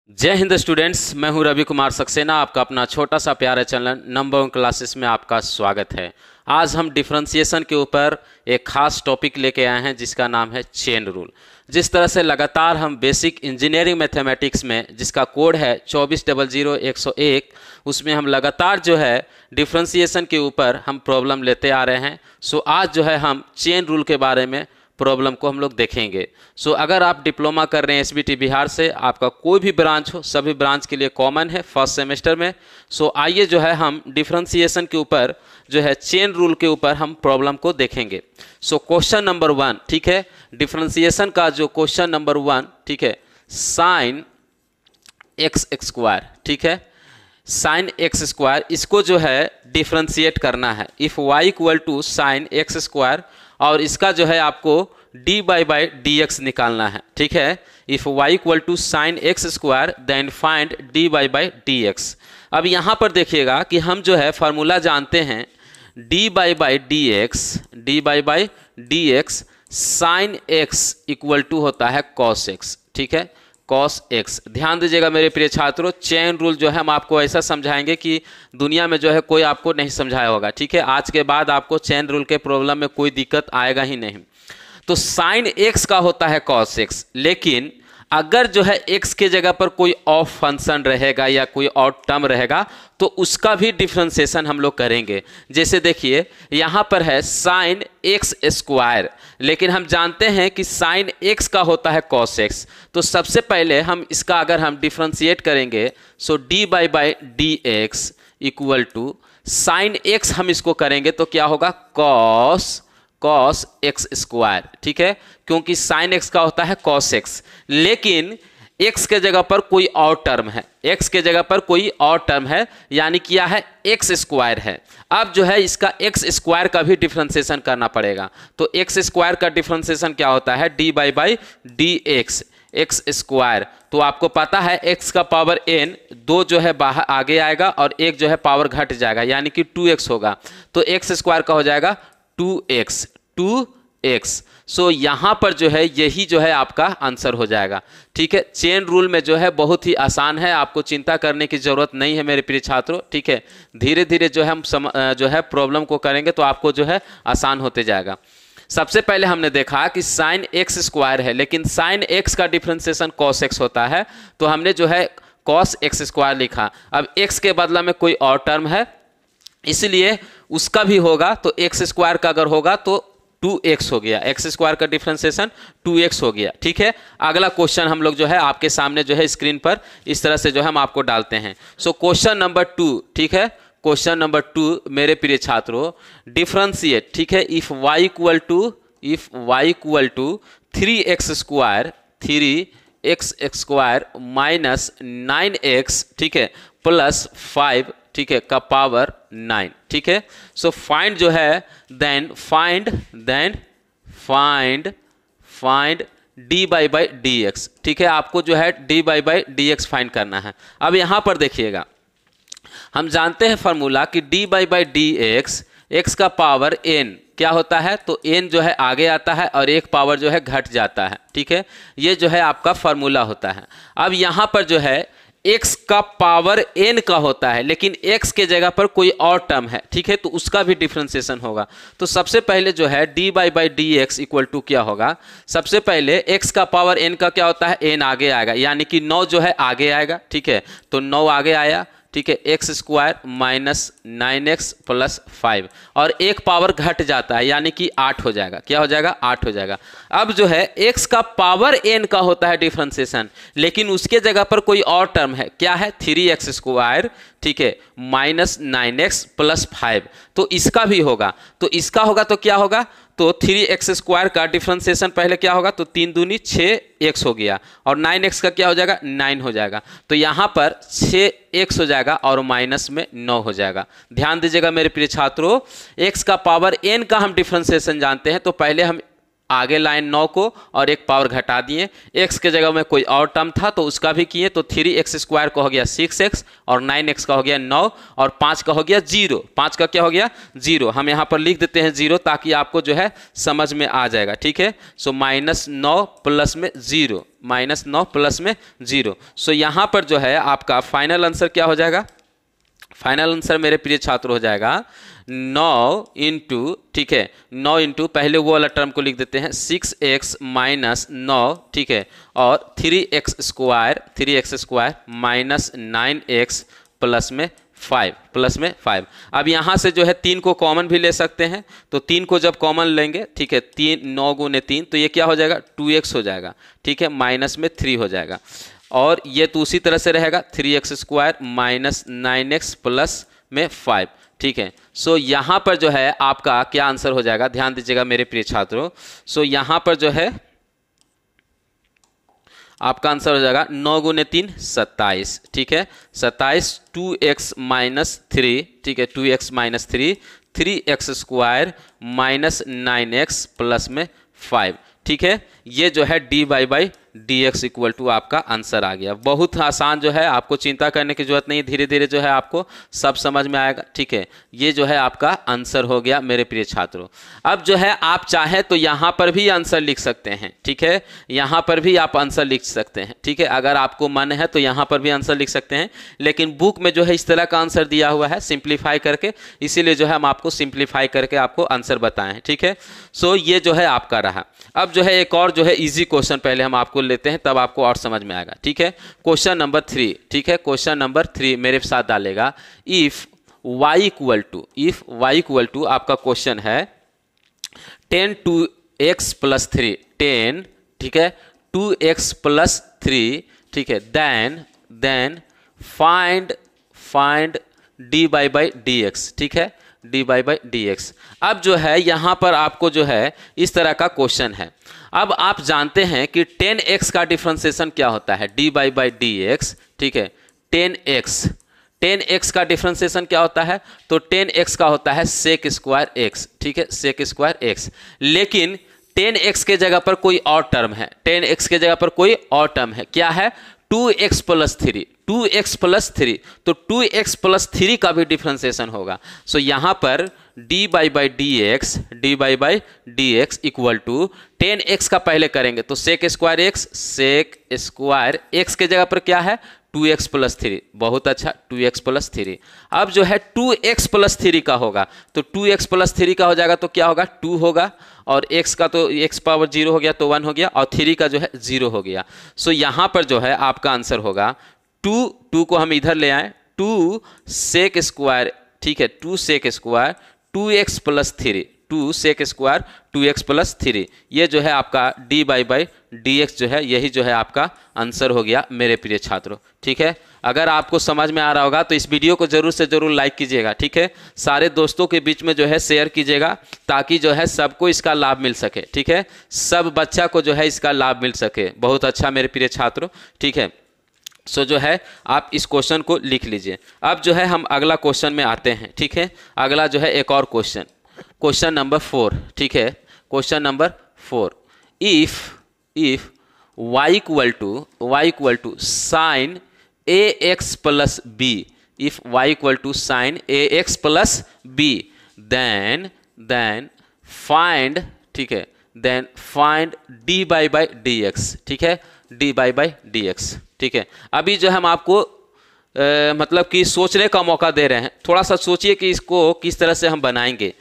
जय हिंद स्टूडेंट्स, मैं हूं रवि कुमार सक्सेना। आपका अपना छोटा सा प्यारा चैनल नंबर 1 क्लासेस में आपका स्वागत है। आज हम डिफरेंशिएशन के ऊपर एक खास टॉपिक लेके आए हैं जिसका नाम है चेन रूल। जिस तरह से लगातार हम बेसिक इंजीनियरिंग मैथमेटिक्स में, जिसका कोड है 24000101, उसमें हम लगातार जो है डिफरेंशिएशन के ऊपर हम प्रॉब्लम लेते आ रहे हैं। सो आज जो है हम चेन रूल के बारे में प्रॉब्लम को हम लोग देखेंगे। सो अगर आप डिप्लोमा कर रहे हैं एसबीटी बिहार से, आपका कोई भी ब्रांच हो, सभी ब्रांच के लिए कॉमन है फर्स्ट सेमेस्टर में। सो आइए जो है हम डिफरेंशिएशन के ऊपर जो है चेन रूल के ऊपर हम प्रॉब्लम को देखेंगे। सो क्वेश्चन नंबर 1, ठीक है, डिफरेंशिएशन का जो क्वेश्चन नंबर 1, ठीक है, साइन एक्स स्क्वायर, ठीक है, साइन एक्स स्क्वायर, इसको जो है डिफरेंशिएट करना है। If Y equal to sine X square, और इसका जो है आपको डी बाई डी एक्स निकालना है, ठीक है। If Y equal to sine X square then find D by D X. अब यहाँ पर देखिएगा कि हम जो है फार्मूला जानते हैं D by D X, D by D X sine X equal to होता है कॉस एक्स, ठीक है, कॉस एक्स। ध्यान दीजिएगा मेरे प्रिय छात्रों, चेन रूल जो है हम आपको ऐसा समझाएंगे कि दुनिया में जो है कोई आपको नहीं समझाया होगा, ठीक है। आज के बाद आपको चेन रूल के प्रॉब्लम में कोई दिक्कत आएगा ही नहीं। तो साइन एक्स का होता है कॉस एक्स, लेकिन अगर जो है एक्स के जगह पर कोई ऑफ फंक्शन रहेगा या कोई और टर्म रहेगा तो उसका भी डिफरेंशिएशन हम लोग करेंगे। जैसे देखिए यहाँ पर है साइन एक्स स्क्वायर, लेकिन हम जानते हैं कि साइन एक्स का होता है कॉस एक्स। तो सबसे पहले हम इसका अगर हम डिफरेंशिएट करेंगे, so d by D x equal to sine x, हम इसको करेंगे तो क्या होगा कॉस एक्स स्क्वायर, ठीक है, क्योंकि साइन एक्स का होता है कॉस एक्स, लेकिन एक्स के जगह पर कोई और टर्म है, एक्स के जगह पर कोई और टर्म है, यानी क्या है एक्स स्क्वायर है। अब जो है इसका एक्स स्क्वायर का भी डिफरेंशिएशन करना पड़ेगा। तो एक्स स्क्वायर का डिफरेंशिएशन क्या होता है D by D x, x square. तो आपको पता है एक्स का पावर n, 2 जो है बाहर आगे आएगा और एक जो है पावर घट जाएगा, यानी कि 2x होगा। तो एक्स स्क्वायर का हो जाएगा 2x। सो यहाँ पर जो है यही जो है आपका आंसर हो जाएगा, ठीक है। चेन रूल में जो है बहुत ही आसान है, आपको चिंता करने की जरूरत नहीं है मेरे प्रिय छात्रों, ठीक है। धीरे धीरे जो है हम जो है प्रॉब्लम को करेंगे तो आपको जो है आसान होते जाएगा। सबसे पहले हमने देखा कि साइन एक्स स्क्वायर है, लेकिन साइन एक्स का डिफरेंशिएशन कॉस एक्स होता है, तो हमने जो है कॉस एक्स स्क्वायर लिखा। अब एक्स के बदला में कोई और टर्म है, इसलिए उसका भी होगा, तो एक्स स्क्वायर का अगर होगा तो 2x हो गया, एक्स स्क्वायर का डिफरेंशिएशन 2x हो गया, ठीक है। अगला क्वेश्चन हम लोग जो है आपके सामने जो है स्क्रीन पर इस तरह से जो है हम आपको डालते हैं। सो क्वेश्चन नंबर 2, ठीक है, क्वेश्चन नंबर 2 मेरे प्रिय छात्रों, डिफरेंशिएट, ठीक है, if y equal to 3x square minus 9x, ठीक है, प्लस 5, ठीक है, का पावर 9, ठीक है। सो फाइंड जो है then find D by D X, ठीक है, आपको जो है D by D X find करना है। अब यहाँ पर देखिएगा, हम जानते हैं फार्मूला कि D by D x, x का पावर n क्या होता है, तो n जो है आगे आता है और एक पावर जो है घट जाता है, ठीक है, ये जो है आपका फार्मूला होता है। अब यहाँ पर जो है x का पावर n का होता है, लेकिन x के जगह पर कोई और टर्म है, ठीक है, तो उसका भी डिफरेंशिएशन होगा। तो सबसे पहले जो है D by D x equal to क्या होगा, सबसे पहले x का पावर n का क्या होता है, n आगे आएगा, यानी कि 9 जो है आगे आएगा, ठीक है, तो 9 आगे आया, ठीक है, x square minus 9x plus 5, और एक पावर घट जाता है, यानी कि 8 हो जाएगा। क्या हो जाएगा, 8 हो जाएगा। अब जो है x का पावर n का होता है डिफरेंशिएशन, लेकिन उसके जगह पर कोई और टर्म है, क्या है 3x स्क्वायर, ठीक है, माइनस 9x प्लस 5, तो इसका भी होगा। तो इसका होगा तो क्या होगा, तो 3x स्क्वायर का डिफरेंशिएशन पहले क्या होगा, तो 3 दूनी 6x हो गया, और 9x का क्या हो जाएगा, 9 हो जाएगा। तो यहाँ पर 6x हो जाएगा और माइनस में 9 हो जाएगा। ध्यान दीजिएगा मेरे प्रिय छात्रों, x का पावर n का हम डिफरेंशिएशन जानते हैं, तो पहले हम आगे लाइन 9 को और एक पावर घटा दिए, x के जगह में कोई और टर्म था तो उसका भी किए, तो 3x² का हो गया 6x और 9x का हो गया 9 और 5 का हो गया 0। 5 का क्या हो गया 0। हम यहाँ पर लिख देते हैं 0 ताकि आपको जो है समझ में आ जाएगा, ठीक है। सो -9 प्लस में 0, -9 प्लस में 0। सो यहाँ पर जो है आपका फाइनल आंसर क्या हो जाएगा, फाइनल आंसर मेरे प्रिय छात्र हो जाएगा 9 इंटू, ठीक है, 9 इंटू पहले वो वाला टर्म को लिख देते हैं 6x - 9, ठीक है, और 3x² माइनस 9x प्लस में 5 अब यहाँ से जो है 3 को कॉमन भी ले सकते हैं, तो 3 को जब कॉमन लेंगे, ठीक है, 9 × 3 तो ये क्या हो जाएगा 2x हो जाएगा, ठीक है, माइनस में 3 हो जाएगा, और ये तो उसी तरह से रहेगा 3x² माइनस 9x प्लस में 5, ठीक है। सो यहाँ पर जो है आपका क्या आंसर हो जाएगा, ध्यान दीजिएगा मेरे प्रिय छात्रों। सो यहाँ पर जो है आपका आंसर हो जाएगा 9 × 3 27, ठीक है, 27 2x - 3, ठीक है, 2x - 3 3x² minus 9x plus में 5, ठीक है। ये जो है dy/dx इक्वल टू आपका आंसर आ गया। बहुत आसान जो है, आपको चिंता करने की जरूरत नहीं, धीरे धीरे जो है आपको सब समझ में आएगा, ठीक है। ये जो है आपका आंसर हो गया मेरे प्रिय छात्रों। अब जो है आप चाहे तो यहाँ पर भी आंसर लिख सकते हैं, ठीक है, यहाँ पर भी आप आंसर लिख सकते हैं, ठीक है, अगर आपको मन है तो यहाँ पर भी आंसर लिख सकते हैं, लेकिन बुक में जो है इस तरह का आंसर दिया हुआ है सिंप्लीफाई करके, इसीलिए जो है हम आपको सिंप्लीफाई करके आपको आंसर बताएं हैं, ठीक है। सो ये जो है आपका रहा। अब जो है एक और जो है इजी क्वेश्चन पहले हम आपको लेते हैं, तब आपको और समझ में आएगा, ठीक है। क्वेश्चन नंबर 3, ठीक है, क्वेश्चन नंबर 3 मेरे साथ डालेगा। इफ y इक्वल टू आपका क्वेश्चन है 10 2x + 3 10, ठीक है, 2x + 3, ठीक है, देन फाइंड dy/dx, ठीक है, dy/dx। अब जो है यहाँ पर आपको जो है इस तरह का क्वेश्चन है। अब आप जानते हैं कि 10x का डिफरेंशिएशन क्या होता है, dy/dx, ठीक है, 10x का डिफरेंशिएशन क्या होता है, तो 10x का होता है sec² x, ठीक है, sec² x। लेकिन 10x के जगह पर कोई और टर्म है, 10x के जगह पर कोई और टर्म है, क्या है 2x + 3, 2x + 3, तो 2x + 3 का भी डिफरेंशिएशन होगा। सो यहाँ पर dy/dx इक्वल टू 10x का पहले करेंगे तो sec² x के जगह पर क्या है 2x + 3, बहुत अच्छा, 2x + 3। अब जो है 2x + 3 का होगा, तो 2x + 3 का हो जाएगा तो क्या होगा 2 होगा, और x का तो x पावर 0 हो गया तो 1 हो गया, और 3 का जो है 0 हो गया। सो यहाँ पर जो है आपका आंसर होगा 2 को हम इधर ले आए, 2 sec², ठीक है, 2 sec² 2x + 3, 2 sec² 2x + 3, ये जो है आपका dy/dx जो है, यही जो है आपका आंसर हो गया मेरे प्रिय छात्रों, ठीक है। अगर आपको समझ में आ रहा होगा तो इस वीडियो को जरूर से जरूर लाइक कीजिएगा, ठीक है, सारे दोस्तों के बीच में जो है शेयर कीजिएगा, ताकि जो है सबको इसका लाभ मिल सके, ठीक है, सब बच्चा को जो है इसका लाभ मिल सके। बहुत अच्छा मेरे प्रिय छात्रों, ठीक है। सो जो है आप इस क्वेश्चन को लिख लीजिए। अब जो है हम अगला क्वेश्चन में आते हैं, ठीक है, अगला जो है एक और क्वेश्चन, क्वेश्चन नंबर 4, ठीक है, question number 4। If y equal to sin ax + b, if y equal to sin ax + b, then find, ठीक है, देन फाइंड dy/dx, ठीक है, dy/dx, ठीक है। अभी जो हम आपको मतलब कि सोचने का मौका दे रहे हैं, थोड़ा सा सोचिए कि इसको किस तरह से हम बनाएंगे।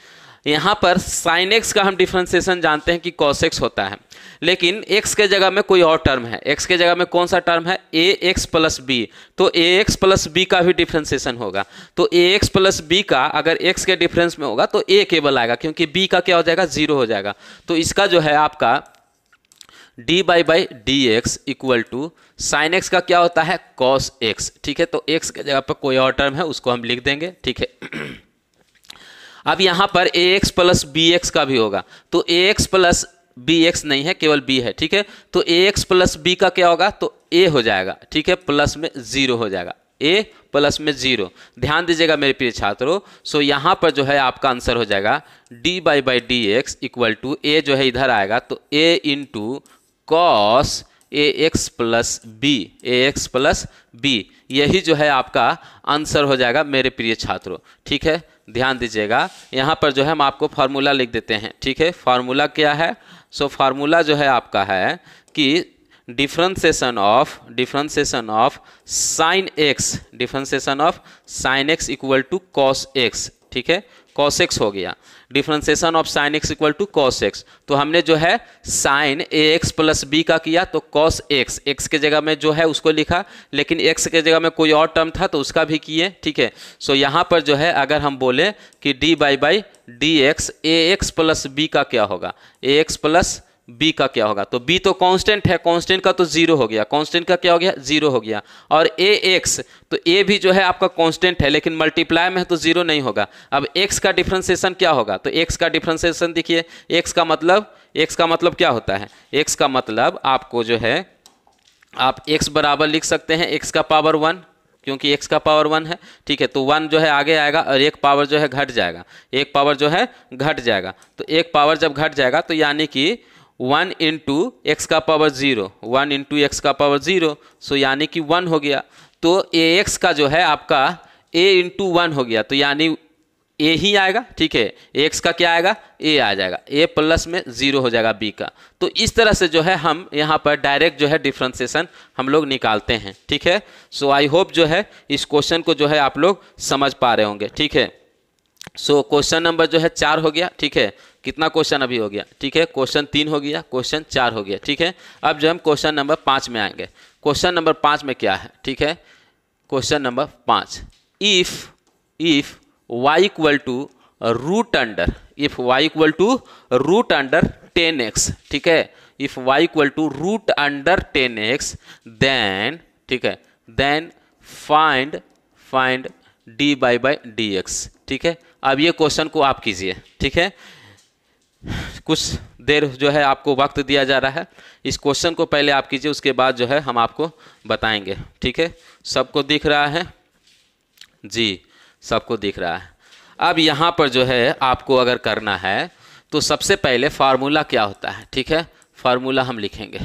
यहाँ पर sin x का हम डिफरेंशिएशन जानते हैं कि cos x होता है, लेकिन x के जगह में कोई और टर्म है, x के जगह में कौन सा टर्म है ax + b, तो ax + b का भी डिफरेंशिएशन होगा। तो ax + b का अगर x के डिफरेंस में होगा तो a केवल आएगा, क्योंकि b का क्या हो जाएगा 0 हो जाएगा। तो इसका जो है आपका dy/dx equal to sin x का क्या होता है cos x, ठीक है, तो x के जगह पर कोई और टर्म है उसको हम लिख देंगे, ठीक है। अब यहाँ पर ax + bx का भी होगा, तो ax + bx नहीं है, केवल b है, ठीक है, तो ax + b का क्या होगा तो a हो जाएगा, ठीक है, प्लस में 0 हो जाएगा, a प्लस में 0। ध्यान दीजिएगा मेरे प्रिय छात्रों। सो यहाँ पर जो है आपका आंसर हो जाएगा D by D x equal to a जो है इधर आएगा तो a into cos a x plus b, यही जो है आपका आंसर हो जाएगा मेरे प्रिय छात्रों। ठीक है, ध्यान दीजिएगा यहाँ पर जो है हम आपको फार्मूला लिख देते हैं। ठीक है, फार्मूला क्या है? सो फार्मूला जो है आपका है कि differentiation of sine X equal to cos X. ठीक है, कॉस एक्स हो गया, differentiation of sine X equal to cos X. तो हमने जो है sine A x plus B का किया तो कॉस एक्स, एक्स के जगह में जो है उसको लिखा, लेकिन एक्स के जगह में कोई और टर्म था तो उसका भी किए। ठीक है, सो यहाँ पर जो है अगर हम बोले कि D by D X A x plus B का क्या होगा, ए एक्स प्लस बी का क्या होगा, तो बी तो कांस्टेंट है, कांस्टेंट का तो 0 हो गया, कांस्टेंट का क्या हो गया 0 हो गया। और ए एक्स, तो ए भी जो है आपका कांस्टेंट है लेकिन मल्टीप्लाई में है तो 0 नहीं होगा। अब एक्स का डिफरेंशिएशन क्या होगा, तो एक्स का डिफरेंशिएशन देखिए, एक्स का मतलब क्या होता है, एक्स का मतलब आपको जो है आप एक्स बराबर लिख सकते हैं एक्स का पावर 1, क्योंकि x का पावर 1 है। ठीक है, तो 1 जो है आगे आएगा और एक पावर जो है घट जाएगा, एक पावर जो है घट जाएगा। तो एक पावर जब घट जाएगा तो यानी कि 1 इंटू एक्स का पावर 0, 1 इंटू एक्स का पावर 0, सो यानी कि 1 हो गया। तो ए एक्स का जो है आपका a इंटू 1 हो गया, तो यानी a ही आएगा। ठीक है, एक्स का क्या आएगा, a आ जाएगा, a प्लस में 0 हो जाएगा b का। तो इस तरह से जो है हम यहाँ पर डायरेक्ट जो है डिफरेंशिएशन हम लोग निकालते हैं। ठीक है, सो आई होप जो है इस क्वेश्चन को जो है आप लोग समझ पा रहे होंगे। ठीक है, सो क्वेश्चन नंबर जो है 4 हो गया। ठीक है, कितना क्वेश्चन अभी हो गया, ठीक है, क्वेश्चन 3 हो गया, क्वेश्चन 4 हो गया। ठीक है, अब जो हम क्वेश्चन नंबर 5 में आएंगे। क्वेश्चन नंबर 5 में क्या है, ठीक है, question number 5, if y equal to root under 10x। ठीक है, if y equal to root under 10x then, ठीक है, then find D by D X. ठीक है, अब ये क्वेश्चन को आप कीजिए। ठीक है, कुछ देर जो है आपको वक्त दिया जा रहा है, इस क्वेश्चन को पहले आप कीजिए, उसके बाद जो है हम आपको बताएंगे। ठीक है, सबको दिख रहा है जी, सबको दिख रहा है। अब यहाँ पर जो है आपको अगर करना है तो सबसे पहले फार्मूला क्या होता है, ठीक है, फार्मूला हम लिखेंगे।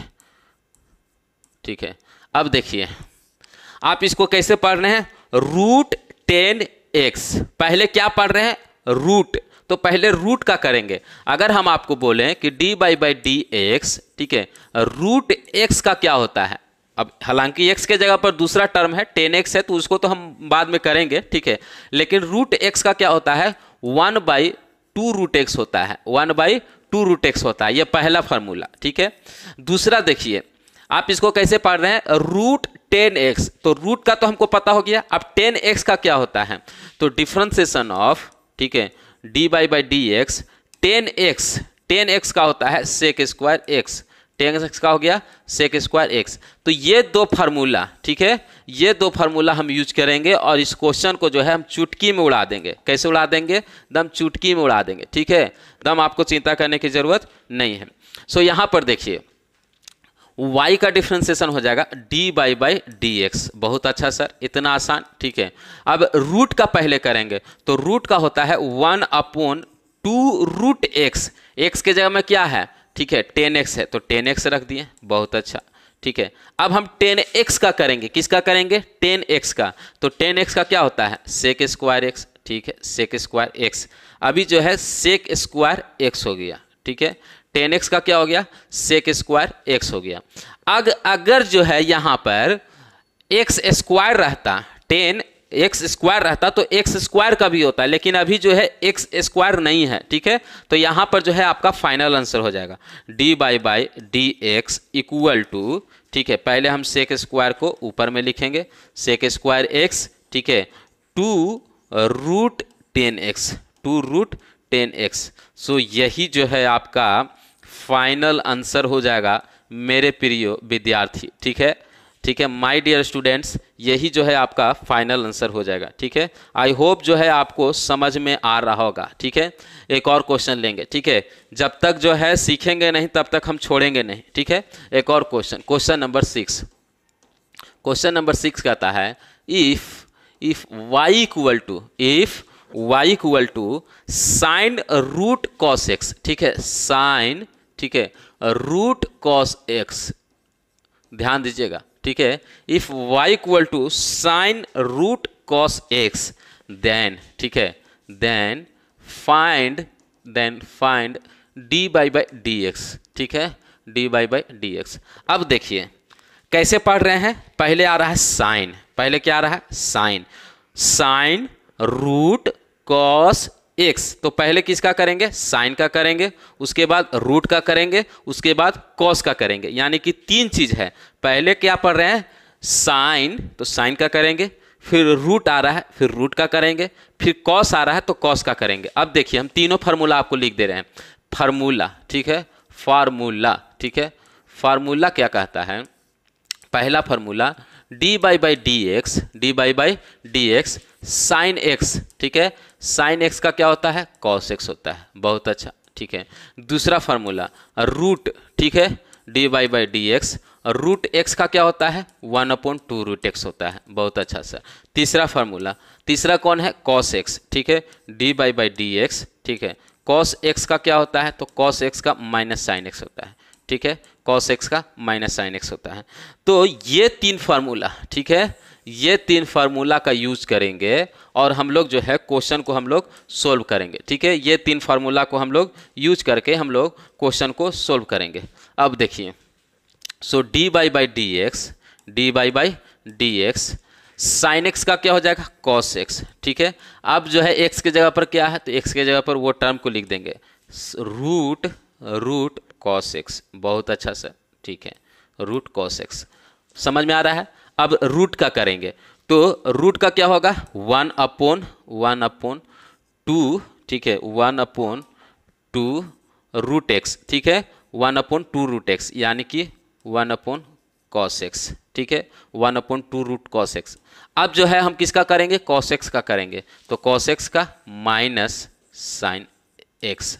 ठीक है, अब देखिए आप इसको कैसे पढ़ रहे हैं, रूट 10x, पहले क्या पढ़ रहे हैं, रूट, तो पहले रूट का करेंगे। अगर हम आपको बोलें कि डी बाई डी एक्स, ठीक है, रूट एक्स का क्या होता है, अब हालांकि x के जगह पर दूसरा टर्म है 10x है तो उसको तो हम बाद में करेंगे। ठीक है, लेकिन रूट x का क्या होता है, 1/2 रूट एक्स होता है, 1/2 रूट एक्स होता है, यह पहला फार्मूला। ठीक है, दूसरा देखिए आप इसको कैसे पढ़ रहे हैं, रूट 10x, तो रूट का तो हमको पता हो गया। अब 10x का क्या होता है, तो डिफरेंशिएशन ऑफ, ठीक है, D by D x 10x का होता है सेक स्क्वायर एक्स, 10x का हो गया सेक स्क्वायर एक्स। तो ये दो फार्मूला, ठीक है, ये दो फार्मूला हम यूज करेंगे और इस क्वेश्चन को जो है हम चुटकी में उड़ा देंगे। कैसे उड़ा देंगे, दम चुटकी में उड़ा देंगे। ठीक है, दम आपको चिंता करने की जरूरत नहीं है। सो यहां पर देखिए y का डिफरेंशिएशन हो जाएगा डी बाई डी एक्स। बहुत अच्छा सर, इतना आसान। ठीक है, अब रूट का पहले करेंगे, तो रूट का होता है 1/2 रूट एक्स, एक्स के जगह में क्या है, ठीक है, 10x है तो 10x रख दिए, बहुत अच्छा। ठीक है, अब हम 10x का करेंगे, किसका करेंगे, 10x का, तो 10x का क्या होता है, सेक स्क्वायर एक्स। ठीक है, सेक स्क्वायर एक्स, अभी जो है सेक स्क्वायर एक्स हो गया। ठीक है, 10x का क्या हो गया, सेक स्क्वायर एक्स हो गया। अगर जो है यहां पर एक्स स्क्वायर रहता, 10x स्क्वायर रहता तो एक्स स्क्वायर का भी होता है, लेकिन अभी जो है एक्स स्क्वायर नहीं है। ठीक है, तो यहां पर जो है आपका फाइनल आंसर हो जाएगा D by D x equal to, ठीक है, पहले हम सेक स्क्वायर को ऊपर में लिखेंगे, सेक स्क्वायर एक्स, ठीक है, 2 रूट 10x। सो यही जो है आपका फाइनल आंसर हो जाएगा मेरे प्रिय विद्यार्थी। ठीक है, ठीक है, माय डियर स्टूडेंट्स, यही जो है आपका फाइनल आंसर हो जाएगा। ठीक है, आई होप जो है आपको समझ में आ रहा होगा। ठीक है, एक और क्वेश्चन लेंगे। ठीक है, जब तक जो है सीखेंगे नहीं तब तक हम छोड़ेंगे नहीं। ठीक है, एक और question, question number 6, question number 6 कहता है if y equal to sine root cos X, ठीक है, साइन, ठीक है, रूट कॉस एक्स, ध्यान दीजिएगा, ठीक है, if y equal to sine root cos X then, ठीक है, then find dy by dx, ठीक है, dy बाई dx। अब देखिए कैसे पढ़ रहे हैं, पहले आ रहा है साइन, पहले क्या आ रहा है साइन रूट कॉस एक्स, तो पहले किसका करेंगे, साइन का करेंगे, उसके बाद रूट का करेंगे, उसके बाद कॉस का करेंगे, यानी कि 3 चीज है। पहले क्या पढ़ रहे हैं साइन, तो साइन का करेंगे, फिर रूट आ रहा है, फिर रूट का करेंगे, फिर कॉस आ रहा है तो कॉस का करेंगे। अब देखिए हम तीनों फार्मूला आपको लिख दे रहे हैं, फार्मूला, ठीक है, फार्मूला, ठीक है, फार्मूला क्या कहता है, पहला formula dy by D X sine x, ठीक है, साइन एक्स का क्या होता है कॉस एक्स होता है, बहुत अच्छा, ठीक है। दूसरा फार्मूला रूट, ठीक है, dy by D X, root X का क्या होता है 1/2 रूट एक्स होता है, बहुत अच्छा सर। तीसरा फार्मूला, तीसरा कौन है कॉस एक्स, ठीक है, dy बाई डी एक्स, ठीक है, कॉस एक्स का क्या होता है तो कॉस एक्स का माइनस साइन एक्स होता है, ठीक है, कॉस एक्स का माइनस साइन एक्स होता है। तो ये 3 फार्मूला, ठीक है, ये 3 फार्मूला का यूज करेंगे और हम लोग जो है क्वेश्चन को हम लोग सोल्व करेंगे, ठीक है, ये 3 फार्मूला को हम लोग यूज करके हम लोग क्वेश्चन को सोल्व करेंगे। अब देखिए सो dy by D X sine x का क्या हो जाएगा कॉस एक्स, ठीक है। अब जो है एक्स की जगह पर क्या है तो एक्स की जगह पर वो टर्म को लिख देंगे रूट कॉस एक्स, बहुत अच्छा सर, ठीक है, रूट कॉस एक्स, समझ में आ रहा है। अब रूट का करेंगे तो रूट का क्या होगा 1/2, ठीक है, 1/2 रूट एक्स, ठीक है, 1/2 रूट एक्स, यानी कि 1 कॉस एक्स, ठीक है, 1/2 रूट कॉस एक्स। अब जो है हम किसका करेंगे कॉस एक्स का करेंगे, तो कॉस एक्स का माइनस साइन एक्स।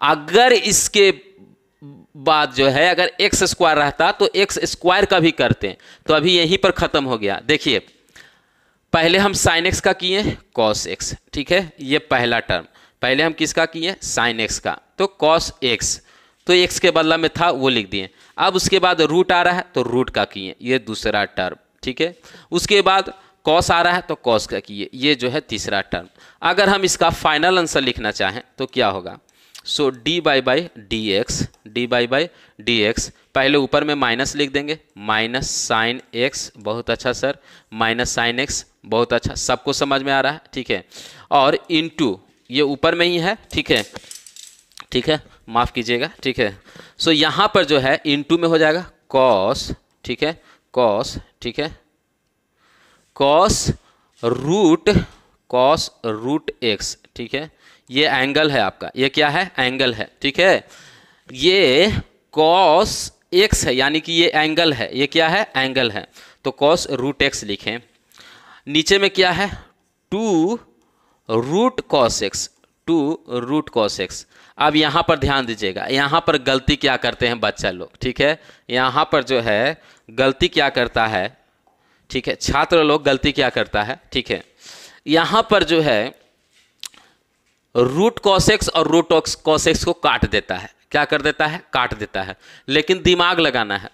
अगर इसके बाद जो है अगर एक्स स्क्वायर रहता तो एक्स स्क्वायर का भी करते हैं, तो अभी यहीं पर खत्म हो गया। देखिए पहले हम साइन एक्स का किए कॉस एक्स, ठीक है, ये पहला टर्म, पहले हम किसका किए साइन एक्स का, तो कॉस एक्स, तो एक्स के बदला में था वो लिख दिए। अब उसके बाद रूट आ रहा है तो रूट का किए, ये दूसरा टर्म, ठीक है, उसके बाद कॉस आ रहा है तो कॉस का किए, ये जो है तीसरा टर्म। अगर हम इसका फाइनल आंसर लिखना चाहें तो क्या होगा, सो dy बाई डी एक्स, पहले ऊपर में माइनस लिख देंगे, माइनस साइन एक्स, बहुत अच्छा सर, माइनस साइन एक्स, बहुत अच्छा, सबको समझ में आ रहा है, ठीक है, और इनटू ये ऊपर में ही है, ठीक है, ठीक है, माफ कीजिएगा, ठीक है, सो यहाँ पर जो है इनटू में हो जाएगा कॉस, ठीक है, कॉस, ठीक है, कॉस रूट एक्स, ठीक है, ये एंगल है आपका, ये क्या है एंगल है, ठीक है, ये कॉस एक्स है यानी कि ये एंगल है, ये क्या है एंगल है, तो कॉस रूट एक्स लिखें। नीचे में क्या है 2 रूट कॉस एक्स। अब यहाँ पर ध्यान दीजिएगा, यहाँ पर गलती क्या करते हैं बच्चा लोग, ठीक है, यहाँ पर जो है गलती क्या करता है, ठीक है, छात्र लोग गलती क्या करता है, ठीक है, यहाँ पर जो है रूट कॉस एक्स और रूट कॉस एक्स को काट देता है, क्या कर देता है काट देता है, लेकिन दिमाग लगाना है,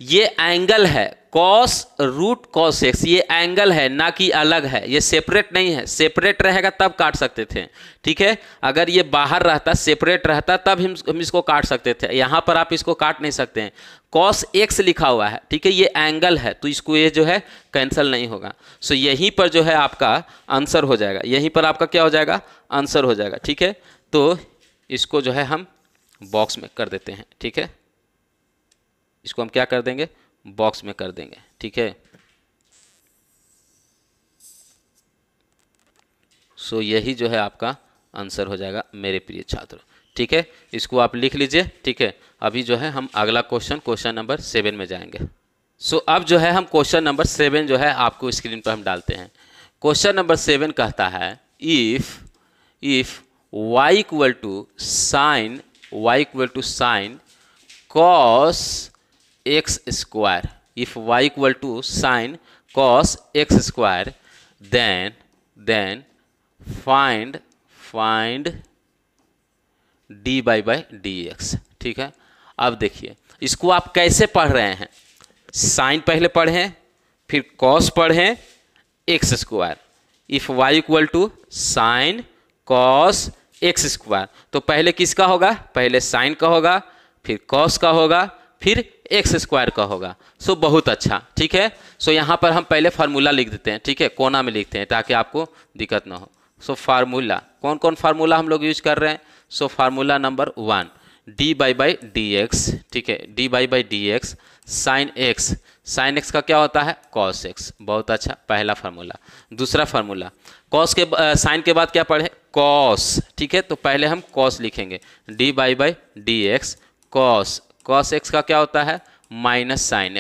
ये एंगल है कॉस रूट कॉस एक्स, ये एंगल है ना कि अलग है, ये सेपरेट नहीं है, सेपरेट रहेगा तब काट सकते थे, ठीक है, अगर ये बाहर रहता सेपरेट रहता तब हम इसको काट सकते थे, यहाँ पर आप इसको काट नहीं सकते हैं, कॉस एक्स लिखा हुआ है, ठीक है, ये एंगल है तो इसको ये जो है कैंसिल नहीं होगा, सो यहीं पर जो है आपका आंसर हो जाएगा, यहीं पर आपका क्या हो जाएगा आंसर हो जाएगा, ठीक है। तो इसको जो है हम बॉक्स में कर देते हैं, ठीक है, इसको हम क्या कर देंगे बॉक्स में कर देंगे, ठीक है, सो यही जो है आपका आंसर हो जाएगा मेरे प्रिय छात्र, ठीक है, इसको आप लिख लीजिए, ठीक है। अभी जो है हम अगला क्वेश्चन नंबर 7 में जाएंगे। सो अब जो है हम क्वेश्चन नंबर 7 जो है आपको स्क्रीन पर हम डालते हैं। क्वेश्चन नंबर 7 कहता है if y equal to sine cos X square, if Y equal to sine cos X square then find D by by D X. ठीक है, अब देखिए इसको आप कैसे पढ़ रहे हैं, साइन पहले पढ़ें, फिर कॉस पढ़ें, X square. If Y equal to sine cos X square, तो पहले किसका होगा, पहले साइन का होगा, फिर कॉस का होगा, फिर एक्स स्क्वायर का होगा। सो बहुत अच्छा। ठीक है, सो यहाँ पर हम पहले फार्मूला लिख देते हैं। ठीक है, कोना में लिखते हैं ताकि आपको दिक्कत ना हो। सो फार्मूला, कौन कौन फार्मूला हम लोग यूज कर रहे हैं। So formula number 1 D by by D X. ठीक है, D by by D X sine x का क्या होता है, कॉस एक्स। बहुत अच्छा, पहला फार्मूला। दूसरा फार्मूला, कॉस के साइन के बाद क्या पढ़े, कॉस। ठीक है, तो पहले हम कॉस लिखेंगे, D by by D X cos X का क्या होता है, माइनस साइन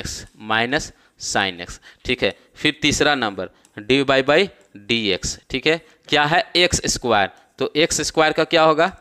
एक्स। ठीक है, फिर तीसरा number D by by D X. ठीक है, क्या है, एक्स स्क्वायर, तो एक्स स्क्वायर का क्या होगा,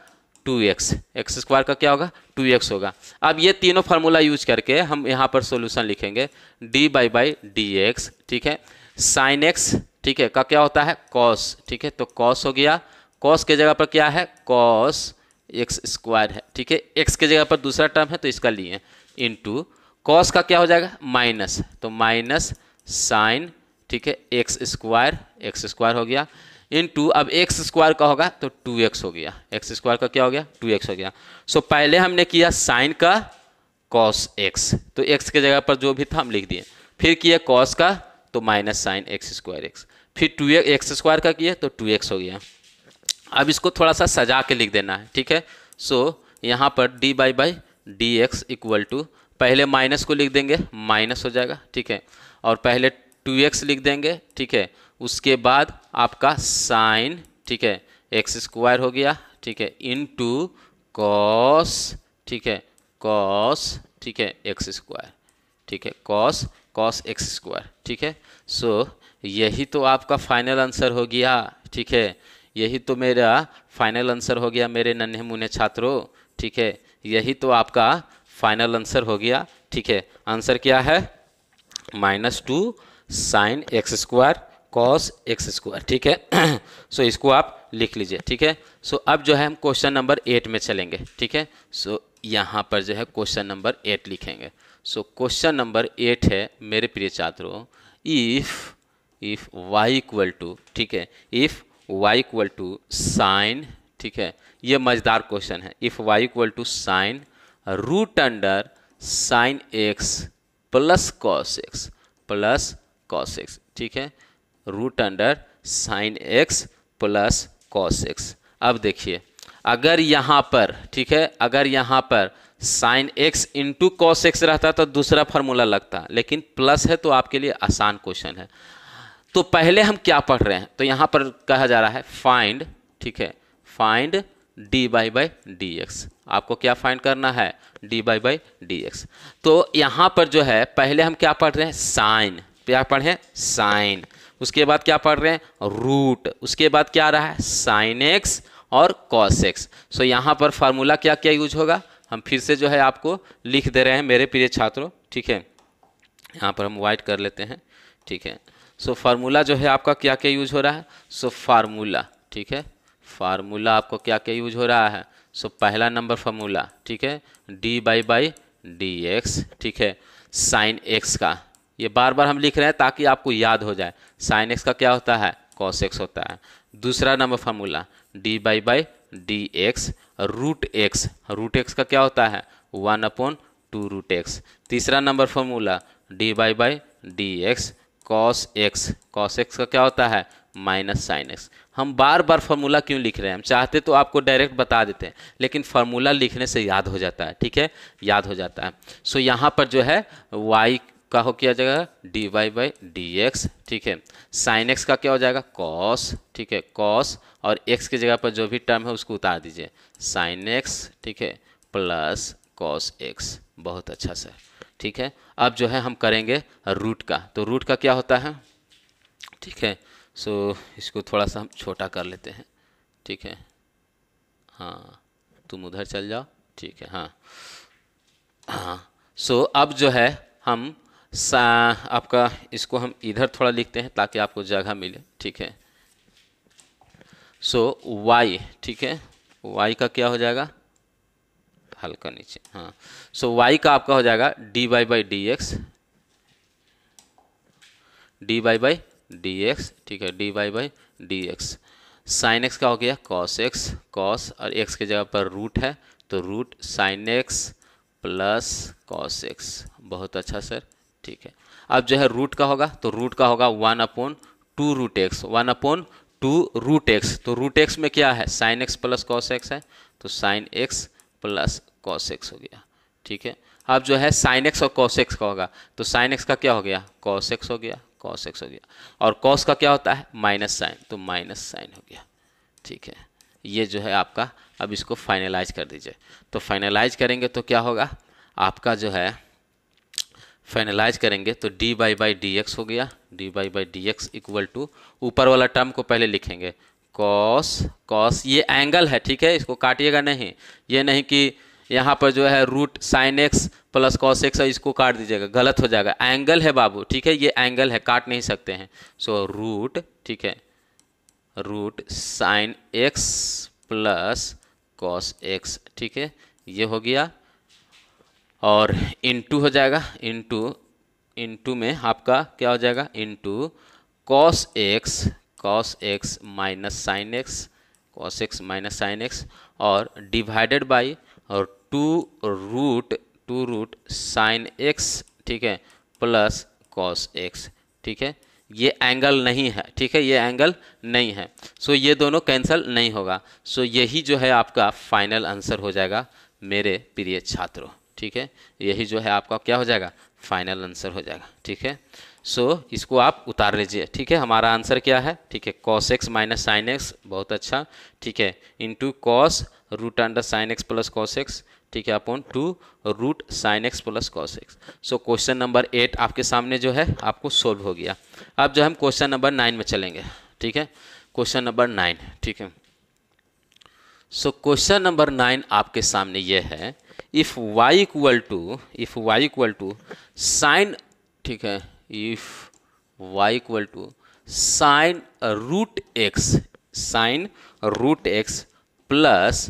2x। एक्स स्क्वायर का क्या होगा, 2x होगा। अब ये तीनों फार्मूला यूज करके हम यहाँ पर सॉल्यूशन लिखेंगे, D by by D X. ठीक है, साइन एक्स, ठीक है, का क्या होता है, कॉस। ठीक है, तो कॉस हो गया, कॉस के जगह पर क्या है, कॉस एक्स स्क्वायर है। ठीक है, एक्स के जगह पर दूसरा टर्म है तो इसका लिए, इनटू कॉस का क्या हो जाएगा, माइनस, तो माइनस साइन, ठीक है, एक्स स्क्वायर हो गया, इनटू अब एक्स स्क्वायर का होगा तो 2x हो गया, एक्स स्क्वायर का क्या हो गया, 2x हो गया। सो पहले हमने किया साइन का कॉस एक्स, तो x के जगह पर जो भी था हम लिख दिए, फिर किया कॉस का तो minus sine X square x, फिर 2x एक्स स्क्वायर का किया तो 2x हो गया। अब इसको थोड़ा सा सजा के लिख देना है। ठीक है, सो यहाँ पर D by by D x equal to, पहले माइनस को लिख देंगे, माइनस हो जाएगा। ठीक है, और पहले 2x लिख देंगे। ठीक है, उसके बाद आपका साइन, ठीक है, एक्स स्क्वायर हो गया। ठीक है, इनटू कॉस, ठीक है, कॉस, ठीक है, एक्स स्क्वायर। ठीक है, कॉस एक्स स्क्वायर। ठीक है, सो यही तो आपका फाइनल आंसर हो गया। ठीक है, यही तो मेरा फाइनल आंसर हो गया मेरे नन्हे मुन्ने छात्रों। ठीक है, यही तो आपका फाइनल आंसर हो गया। ठीक है, आंसर क्या है, -2 sign X square cos X square. ठीक है, सो इसको आप लिख लीजिए। ठीक है, सो अब जो है हम क्वेश्चन नंबर 8 में चलेंगे। ठीक है, सो यहाँ पर जो है क्वेश्चन नंबर 8 लिखेंगे। सो क्वेश्चन नंबर 8 है मेरे प्रिय छात्रों, इफ वाई इक्वल टू, ठीक है, if Y equal to sine, ठीक है, ये मजेदार क्वेश्चन है। If Y equal to sine root under sine X plus cos X, ठीक है, root under sine X plus cos X. अब देखिए, अगर यहाँ पर, ठीक है, अगर यहाँ पर sine x into cos x रहता तो दूसरा फार्मूला लगता, लेकिन प्लस है तो आपके लिए आसान क्वेश्चन है। तो पहले हम क्या पढ़ रहे हैं, तो यहाँ पर कहा जा रहा है फाइंड, ठीक है, find D by by D x. आपको क्या फाइंड करना है, D by by D x. तो यहाँ पर जो है पहले हम क्या पढ़ रहे हैं, साइन, क्या पढ़े, साइन, उसके बाद क्या पढ़ रहे हैं, रूट, उसके बाद क्या आ रहा है, साइन एक्स और कॉस एक्स। सो यहाँ पर फार्मूला क्या क्या यूज होगा, हम फिर से जो है आपको लिख दे रहे हैं मेरे प्रिय छात्रों। ठीक है, यहाँ पर हम वाइट कर लेते हैं। ठीक है, सो फार्मूला जो है आपका क्या क्या यूज हो रहा है, सो फार्मूला, ठीक है, फार्मूला आपको क्या क्या यूज हो रहा है। सो पहला नंबर फार्मूला, ठीक है, डी बाई डी एक्स, ठीक है, साइन एक्स का, ये बार बार हम लिख रहे हैं ताकि आपको याद हो जाए, साइन एक्स का क्या होता है, कॉस एक्स होता है। दूसरा number formula D by D X root X का क्या होता है, 1/2 रूट एक्स। तीसरा number formula D by D X cos X का क्या होता है, माइनस साइन एक्स। हम बार बार फार्मूला क्यों लिख रहे हैं, हम चाहते तो आपको डायरेक्ट बता देते हैं, लेकिन फार्मूला लिखने से याद हो जाता है। ठीक है, याद हो जाता है। सो यहाँ पर जो है y का हो किया जाएगा डी बाई डी एक्स, ठीक है, साइन एक्स का क्या हो जाएगा, कॉस, ठीक है, कॉस, और x के जगह पर जो भी टर्म है उसको उतार दीजिए, साइन एक्स, ठीक है, प्लस कॉस एक्स। बहुत अच्छा सर। ठीक है, अब जो है हम करेंगे रूट का, तो रूट का क्या होता है, ठीक है, सो इसको थोड़ा सा हम छोटा कर लेते हैं। ठीक है, हाँ, तुम उधर चल जाओ। ठीक है, हाँ, सो अब जो है हम आपका इसको हम इधर थोड़ा लिखते हैं ताकि आपको जगह मिले, ठीक है। सो y, ठीक है, y का क्या हो जाएगा, हल्का नीचे, हाँ। सो y का आपका हो जाएगा dy by D X, D Y by D X, ठीक है, D Y by D X. Sine x का हो गया कॉस एक्स, कॉस और एक्स की जगह पर रूट है तो root sine X plus cos X. बहुत अच्छा सर, ठीक है। अब जो है रूट का होगा तो रूट का होगा 1/2 रूट एक्स, 1/2 रूट एक्स। तो रूट एक्स में क्या है, sign X plus cos X है, तो sine X plus cos X हो गया, ठीक है। अब जो है साइन एक्स और कॉस एक्स का होगा तो साइन एक्स का क्या हो गया, कॉस एक्स हो गया, कॉस एक्स हो गया। और कॉस का क्या होता है, माइनस साइन, तो माइनस साइन हो गया, ठीक है। ये जो है आपका, अब इसको फाइनलाइज कर दीजिए। तो फाइनलाइज करेंगे तो क्या होगा आपका, जो है फाइनलाइज करेंगे तो D by by D X हो गया, D by by D x equal to, ऊपर वाला टर्म को पहले लिखेंगे कॉस, कॉस ये एंगल है, ठीक है, इसको काटिएगा नहीं, ये नहीं कि यहाँ पर जो है root sine X plus cos X है इसको काट दीजिएगा, गलत हो जाएगा। एंगल है बाबू, ठीक है, ये एंगल है, काट नहीं सकते हैं। सो रूट, ठीक है, root sine X plus cos X, ठीक है, ये हो गया। और इनटू हो जाएगा, इनटू में आपका क्या हो जाएगा, into cos X minus sine x, cos X minus sine x, और डिवाइडेड बाई और टू रूट साइन एक्स, ठीक है, प्लस कॉस एक्स, ठीक है। ये एंगल नहीं है, ठीक है, ये एंगल नहीं है। सो ये दोनों कैंसिल नहीं होगा। सो यही जो है आपका फाइनल आंसर हो जाएगा मेरे प्रिय छात्रों, ठीक है। यही जो है आपका क्या हो जाएगा, फाइनल आंसर हो जाएगा, ठीक है। सो इसको आप उतार लीजिए, ठीक है। हमारा आंसर क्या है, ठीक है, cos X minus sine X, बहुत अच्छा, ठीक है, into cos root under sine X plus cos X, ठीक है, upon 2 root sine X plus cos X. So question number 8 आपके सामने जो है आपको सोल्व हो गया। अब जो हम क्वेश्चन नंबर 9 में चलेंगे, ठीक है, क्वेश्चन नंबर 9, ठीक है। सो क्वेश्चन नंबर 9 आपके सामने ये है, if y equal to sine, ठीक है, if y equal to sine root X plus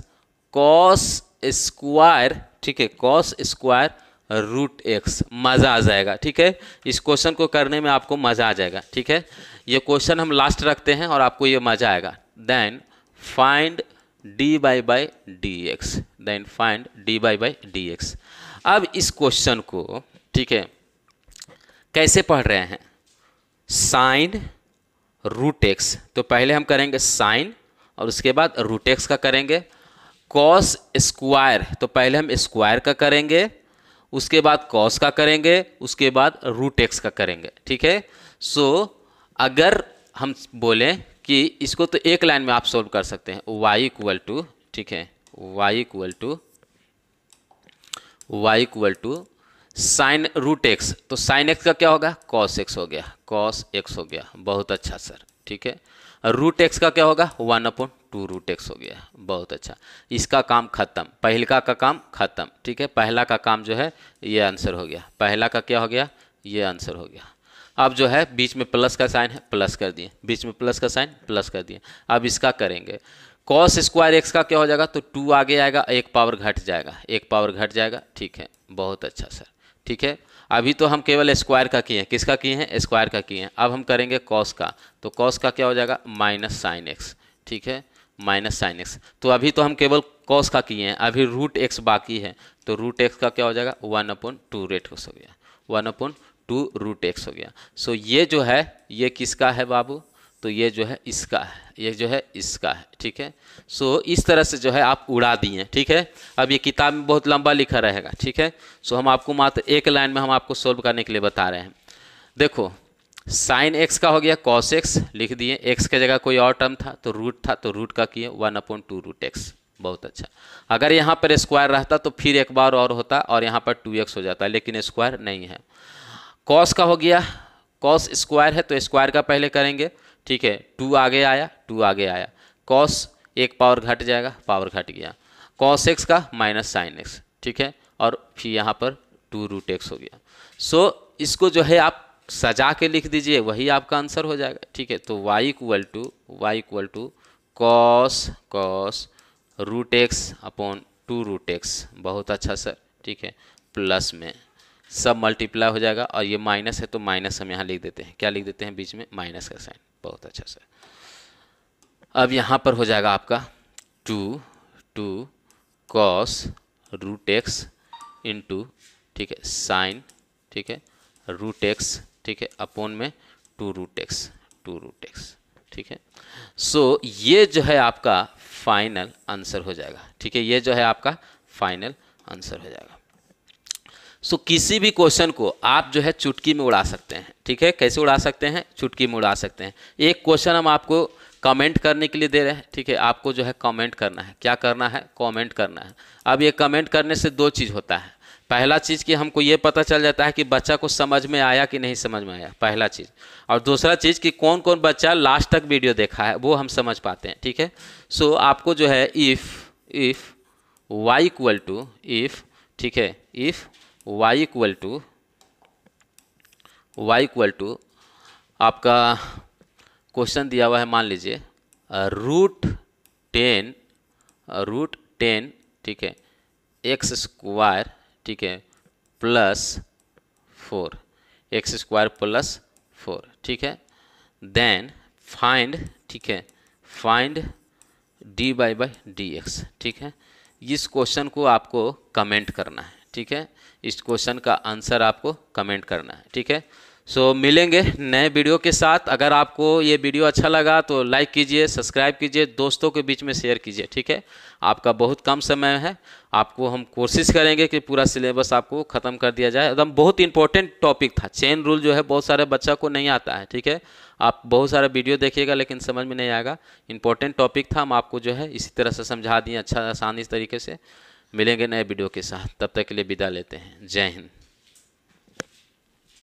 cos square, ठीक है, कॉस स्क्वायर रूट एक्स। मज़ा आ जाएगा, ठीक है, इस क्वेश्चन को करने में आपको मज़ा आ जाएगा, ठीक है। ये क्वेश्चन हम लास्ट रखते हैं और आपको ये मज़ा आएगा। Then find D by by D X, then find D by by D X. अब इस क्वेश्चन को, ठीक है, कैसे पढ़ रहे हैं, साइन रूट एक्स, तो पहले हम करेंगे साइन और उसके बाद रूट एक्स का करेंगे। कॉस स्क्वायर, तो पहले हम स्क्वायर का करेंगे, उसके बाद कॉस का करेंगे, उसके बाद रूट एक्स का करेंगे, ठीक है। सो अगर हम बोलें कि इसको तो एक लाइन में आप सोल्व कर सकते हैं, y इक्वल टू, ठीक है, y equal to sine root x, तो साइन एक्स का क्या होगा, कॉस एक्स हो गया, कॉस एक्स हो गया, बहुत अच्छा सर, ठीक है। रूट एक्स का क्या होगा, 1/2 रूट एक्स हो गया, बहुत अच्छा। इसका काम खत्म, पहला का काम खत्म, ठीक है, पहला का काम जो है ये आंसर हो गया, पहला का क्या हो गया, ये आंसर हो गया। अब जो है बीच में प्लस का साइन है, प्लस कर दिए, बीच में प्लस का साइन, प्लस कर दिए। अब इसका करेंगे, कॉस स्क्वायर एक्स का क्या हो जाएगा, तो 2 आगे आएगा, एक पावर घट जाएगा, एक पावर घट जाएगा, ठीक है, बहुत अच्छा सर, ठीक है। अभी तो हम केवल स्क्वायर का किए हैं, किसका किए हैं, स्क्वायर का किए हैं। अब हम करेंगे कॉस का, तो कॉस का क्या हो जाएगा, माइनस साइन एक्स, ठीक है, माइनस साइन एक्स। तो अभी तो हम केवल कॉस का किए हैं, अभी रूट एक्स बाकी है, तो रूट एक्स का क्या हो जाएगा, 1/2 रेट हो गया, 1/2 रूट एक्स हो गया। सो ये जो है ये किसका है बाबू, तो ये जो है इसका है, ये जो है इसका है, ठीक है। सो इस तरह से जो है आप उड़ा दिए, ठीक है। अब ये किताब में बहुत लंबा लिखा रहेगा, ठीक है। सो हम आपको मात्र एक लाइन में हम आपको सोल्व करने के लिए बता रहे हैं। देखो साइन एक्स का हो गया कॉस एक्स, लिख दिए, एक्स के जगह कोई और टर्म था तो रूट था, तो रूट का किए 1/2 रूट एक्स, बहुत अच्छा। अगर यहाँ पर स्क्वायर रहता तो फिर एक बार और होता और यहाँ पर 2x हो जाता, लेकिन स्क्वायर नहीं है। कॉस का हो गया, कॉस स्क्वायर है तो स्क्वायर का पहले करेंगे, ठीक है, 2 आगे आया, 2 आगे आया, कॉस एक पावर घट जाएगा, पावर घट गया, कॉस एक्स का माइनस साइन एक्स, ठीक है, और फिर यहाँ पर 2 रूट एक्स हो गया। सो इसको जो है आप सजा के लिख दीजिए, वही आपका आंसर हो जाएगा। ठीक है, तो y equal to cos root x upon 2 root x. बहुत अच्छा सर। ठीक है, प्लस में सब मल्टीप्लाई हो जाएगा, और ये माइनस है तो माइनस हम यहाँ लिख देते हैं। क्या लिख देते हैं बीच में? माइनस का साइन। बहुत अच्छा सर। अब यहाँ पर हो जाएगा आपका 2 कॉस रूट एक्स इंटू, ठीक है, साइन, ठीक है, रूट एक्स, ठीक है, अपॉन में 2 रूट एक्स। ठीक है, सो ये जो है आपका फाइनल आंसर हो जाएगा। ठीक है, ये जो है आपका फाइनल आंसर हो जाएगा। सो किसी भी क्वेश्चन को आप जो है चुटकी में उड़ा सकते हैं। ठीक है, कैसे उड़ा सकते हैं? चुटकी में उड़ा सकते हैं। एक क्वेश्चन हम आपको कमेंट करने के लिए दे रहे हैं। ठीक है, आपको जो है कमेंट करना है। क्या करना है? कमेंट करना है। अब ये कमेंट करने से 2 चीज़ होता है। पहला चीज़ कि हमको ये पता चल जाता है कि बच्चा को समझ में आया कि नहीं समझ में आया, पहला चीज़। और दूसरा चीज़ कि कौन कौन बच्चा लास्ट तक वीडियो देखा है, वो हम समझ पाते हैं। ठीक है, सो आपको जो है इफ़ y इक्वल टू, ठीक है, इफ़ y इक्वल टू आपका क्वेश्चन दिया हुआ है, मान लीजिए रूट 10, ठीक है, एक्स स्क्वायर, ठीक है, प्लस 4, एक्स स्क्वायर प्लस 4। ठीक है, देन फाइंड, ठीक है, फाइंड dy बाई dx। ठीक है, इस क्वेश्चन को आपको कमेंट करना है। ठीक है, इस क्वेश्चन का आंसर आपको कमेंट करना है। ठीक है, सो मिलेंगे नए वीडियो के साथ। अगर आपको ये वीडियो अच्छा लगा तो लाइक कीजिए, सब्सक्राइब कीजिए, दोस्तों के बीच में शेयर कीजिए। ठीक है, आपका बहुत कम समय है, आपको हम कोशिश करेंगे कि पूरा सिलेबस आपको ख़त्म कर दिया जाए। एकदम बहुत इंपॉर्टेंट टॉपिक था। चेन रूल जो है बहुत सारे बच्चा को नहीं आता है। ठीक है, आप बहुत सारा वीडियो देखिएगा लेकिन समझ में नहीं आएगा। इंपॉर्टेंट टॉपिक था, हम आपको जो है इसी तरह से समझा दिए, अच्छा आसानी तरीके से। मिलेंगे नए वीडियो के साथ, तब तक के लिए विदा लेते हैं। जय हिंद।